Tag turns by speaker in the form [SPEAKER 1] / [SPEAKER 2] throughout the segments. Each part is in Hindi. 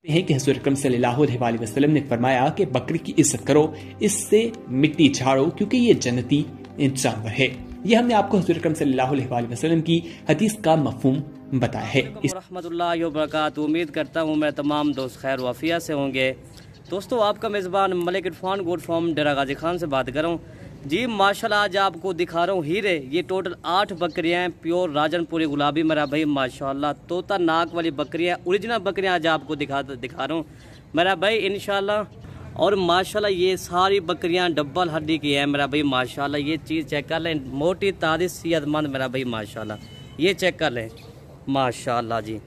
[SPEAKER 1] हैं कि हुज़ूर अकरम सल्लल्लाहु अलैहि वसल्लम ने फरमाया कि बकरी की इज्जत करो, इससे मिट्टी झाड़ो, क्योंकि ये जन्नती जानवर है। ये हमने आपको हुज़ूर अकरम सल्लल्लाहु अलैहि वसल्लम की हदीस का मफ़हूम बताया है।
[SPEAKER 2] रहमतुल्लाहि व बरकातहू। उम्मीद करता हूँ मेरे तमाम दोस्त खैर वाफिया से होंगे। दोस्तों, आपका मेज़बान मलिक इरफान गोट फार्म डेरा गाजी खान से बात कर रहा हूँ जी। माशाल्लाह आज आपको दिखा रहा हूँ हीरे। ये टोटल 8 बकरियाँ हैं, प्योर राजनपुरी गुलाबी मेरा भाई माशाल्लाह तोता नाक वाली बकरियाँ, ओरिजिनल बकरियाँ आज आपको दिखा रहा हूँ मेरा भाई इंशाल्लाह। और माशाल्लाह ये सारी बकरियाँ डबल हड्डी की है मेरा भाई माशाल्लाह। ये चीज़ चेक कर लें, मोटी ताज़ी सेहतमंद मेरा भाई माशाल्लाह। ये चेक कर लें माशाल्लाह जी।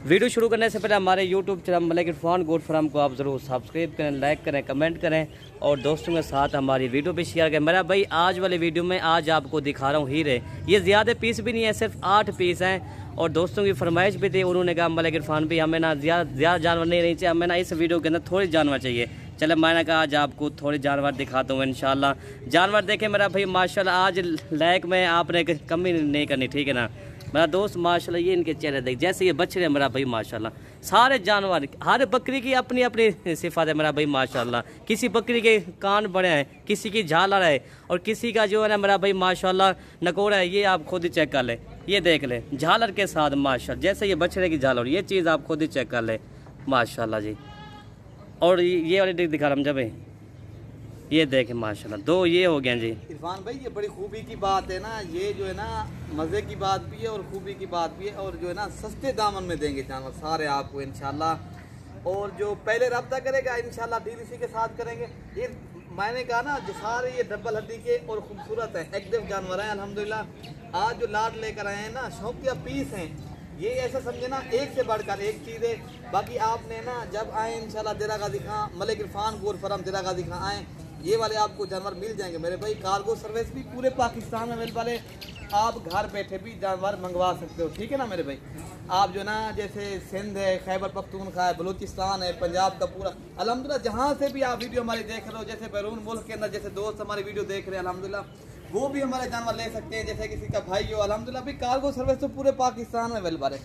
[SPEAKER 2] वीडियो शुरू करने से पहले हमारे YouTube channel Malik Irfan goat farm को आप ज़रूर सब्सक्राइब करें, लाइक करें, कमेंट करें और दोस्तों के साथ हमारी वीडियो भी शेयर करें मेरा भाई। आज वाले वीडियो में आज आपको दिखा रहा हूँ हीरे। ये ज़्यादा पीस भी नहीं है, सिर्फ 8 पीस हैं। और दोस्तों की फरमाइश भी थी, उन्होंने कहा मलिक इरफान भी हमें ना ज़्यादा जानवर नहीं चाहिए, हमें ना इस वीडियो के अंदर थोड़े जानवर चाहिए। चले मैंने कहा आज आपको थोड़े जानवर दिखाता हूँ इंशाल्लाह। जानवर देखें मेरा भाई माशाल्लाह, आज लायक में आपने कमी नहीं करनी, ठीक है ना मेरा दोस्त माशाल्लाह। ये इनके चेहरे देख, जैसे ये बछड़े मेरा भाई माशाल्लाह। सारे जानवर, हर बकरी की अपनी अपनी सिफात है मेरा भाई माशाल्लाह। किसी बकरी के कान बड़े हैं, किसी की झालर है और किसी का जो है ना मेरा भाई माशाल्लाह नकोड़ा है। ये आप खुद ही चेक कर ले, ये देख ले झालर के साथ माशाल्लाह, जैसे ये बछड़े की झालर। ये चीज़ आप खुद ही चेक कर ले माशाल्लाह जी। और ये वाली दिखा रहा हूँ जब ये देखें माशाल्लाह, 2 ये हो गए जी।
[SPEAKER 3] इरफान भाई ये बड़ी खूबी की बात है ना, ये जो है ना मज़े की बात भी है और खूबी की बात भी है। और जो है ना सस्ते दामन में देंगे जानवर सारे आपको इंशाल्लाह। और जो पहले रब्ता करेगा इंशाल्लाह डील इसी के साथ करेंगे। ये मैंने कहा ना जो सारे ये डबल हड्डी के और खूबसूरत है एकदम जानवर हैं अल्हम्दुलिल्लाह। आज जो लाड लेकर आए हैं ना शौकिया पीस हैं, ये ऐसा समझे ना एक से बढ़कर एक चीज़ है। बाकी आपने ना जब आए इंशाल्लाह डेरा गाजी खां मलिक इरफान गोट फार्म डेरा गाजी खां आए, ये वाले आपको जानवर मिल जाएंगे मेरे भाई। कार्गो सर्विस भी पूरे पाकिस्तान में मिल वाले, आप घर बैठे भी जानवर मंगवा सकते हो, ठीक है ना मेरे भाई। आप जो ना जैसे सिंध है, खैबर पख्तूनख्वा है, बलूचिस्तान है, पंजाब का पूरा अल्हम्दुलिल्लाह जहाँ से भी आप वीडियो हमारी देख रहे हो, जैसे बैरून मुल्क के अंदर जैसे दोस्त हमारी वीडियो देख रहे हैं अल्हम्दुलिल्लाह, वो भी हमारे जानवर ले सकते हैं। जैसे किसी का भाई हो अल्हम्दुलिल्लाह भी कार्गो सर्विस तो पूरे पाकिस्तान में अवेलेबल है।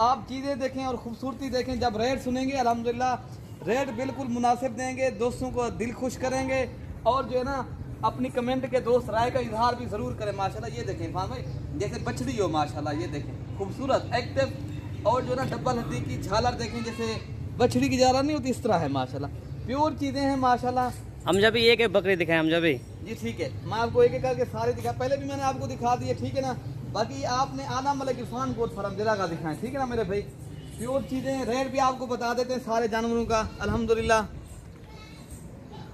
[SPEAKER 3] आप चीज़ें देखें और खूबसूरती देखें, जब रेट सुनेंगे अल्हम्दुलिल्लाह रेट बिल्कुल मुनासिब देंगे, दोस्तों को दिल खुश करेंगे। और जो है ना अपनी कमेंट के दोस्त राय का इजहार भी ज़रूर करें माशाल्लाह। ये देखें इरफान भाई जैसे बछड़ी हो माशाल्लाह, ये देखें खूबसूरत एक्टिव। और जो है ना डबल हड्डी की झालर देखें, जैसे बछड़ी की झालर नहीं होती इस तरह है माशाल्लाह। प्योर चीज़ें हैं माशाल्लाह।
[SPEAKER 2] हम जब भी एक बकरी दिखाएं हम जब भी
[SPEAKER 3] जी ठीक है, मैं आपको एक एक करके सारे दिखा, पहले भी मैंने आपको दिखा दिए, ठीक है ना। बाकी आपने आला मलिक इरफान गोट फार्म डेरा का दिखाएं, ठीक है ना मेरे भाई। प्योर चीज़ें, रेट भी आपको बता देते हैं सारे जानवरों का अल्हम्दुलिल्लाह।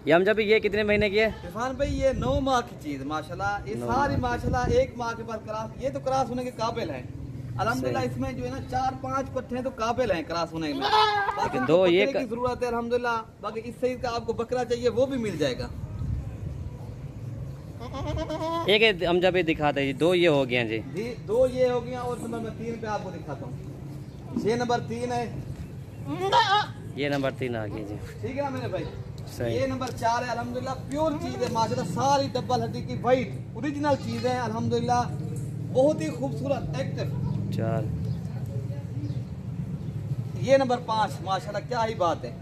[SPEAKER 2] ये हम जब ये कितने महीने की है
[SPEAKER 3] इरफान भाई? ये 9 माह की चीज़ माशाल्लाह। ये सारी माशाल्लाह 1 माह के बाद क्रॉस, ये तो क्रॉस होने के काबिल है अल्हम्दुलिल्लाह। इसमें जो है ना 4-5 पट्टे तो काबिल हैं क्रॉस होने में। बाकी
[SPEAKER 2] 2 ये
[SPEAKER 3] की जरूरत है अल्हम्दुलिल्लाह। बाकी इस सही का आपको बकरा चाहिए वो भी मिल जाएगा।
[SPEAKER 2] एक हम जब दिखाते हैं 2 ये हो गए जी।
[SPEAKER 3] 2 ये हो गया। और नंबर 3 पे आपको दिखाता हूँ, ये नंबर 3 है,
[SPEAKER 2] ये नंबर 3 आ गई जी,
[SPEAKER 3] ठीक है ना मेरे भाई।
[SPEAKER 2] सही।
[SPEAKER 3] ये नंबर 4 है अल्हम्दुलिल्लाह। प्योर चीज़ है माशाल्लाह, सारी डबल हड्डी की वाइट ओरिजिनल चीज़ है अल्हम्दुलिल्लाह, बहुत ही खूबसूरत एक्टिव।
[SPEAKER 2] 4
[SPEAKER 3] ये नंबर 5 माशाल्लाह, क्या ही बात है।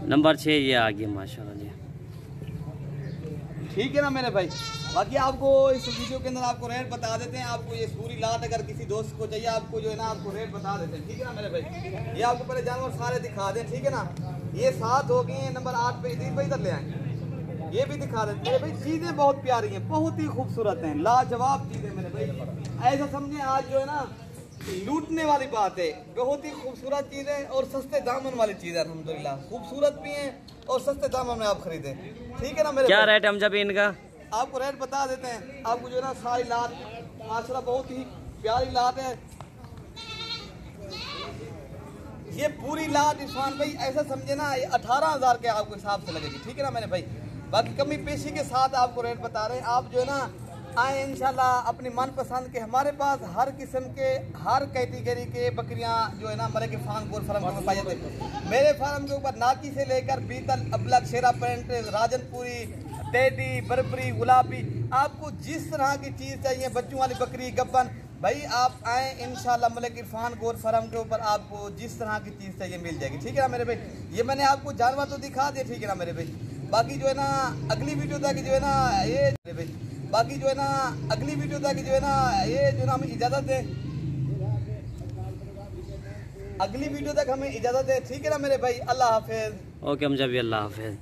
[SPEAKER 2] नंबर 6 ये आ गया माशाल्लाह जी,
[SPEAKER 3] ठीक है ना मेरे भाई। बाकी आपको इस वीडियो के अंदर आपको रेट बता देते हैं। आपको ये पूरी लाट अगर किसी दोस्त को चाहिए आपको जो है ना आपको रेट बता देते हैं, ठीक है ना मेरे भाई। ये आपको पहले जानवर सारे दिखा दें, ठीक है ना। ये 7 हो गए, नंबर 8 पे इधर भाई इधर ले आए, ये भी दिखा देते हैं भाई। चीज़ें बहुत प्यारी हैं, बहुत ही खूबसूरत हैं, लाजवाब चीज़ें मेरे भाई। ऐसा समझे आज जो है ना लूटने वाली बात है, बहुत ही खूबसूरत चीज़ें और सस्ते दामन वाली चीज़ है अल्हम्दुलिल्लाह। खूबसूरत भी हैं और सस्ते दामन में आप खरीदें, ठीक है ना मेरे।
[SPEAKER 2] क्या रेट हम जब इनका
[SPEAKER 3] आपको रेट बता देते हैं। आपको जो है ना सारी लाट माशाल्लाह बहुत ही प्यारी लाट है। ये पूरी लाट इरफान भाई ऐसा समझे ना 18,000 के आपको हिसाब से लगेगी, ठीक है ना मेरे भाई। बाकी कमी पेशी के साथ आपको रेट बता रहे हैं। आप जो है ना आए इंशाल्लाह अपनी मनपसंद के, हमारे पास हर किस्म के हर कैटेगरी के बकरियां जो है ना मलिक इरफान गोट फार्म में पाई जाती है। मेरे फार्म के ऊपर नाकी से लेकर बीतल, अबलग, शेरा पेंट, राजनपुरी, टेडी, बर्बरी, गुलाबी, आपको जिस तरह की चीज़ चाहिए, बच्चों वाली बकरी, गब्बन, भाई आप आए इंशाल्लाह मलिक इरफान गोट फार्म के ऊपर, आपको जिस तरह की चीज़ चाहिए मिल जाएगी। ठीक है ना मेरे भाई, ये मैंने आपको जानवर तो दिखा दिया, ठीक है ना मेरे भाई। बाकी जो है ना अगली वीडियो तक जो है ना ये भाई, बाकी जो है ना अगली वीडियो तक जो है ना ये जो है ना हमें इजाज़त दें, अगली वीडियो तक हमें इजाज़त दें। ठीक है ना मेरे भाई, अल्लाह हाफिज़।
[SPEAKER 2] ओके हम जब अल्लाह हाफिज़।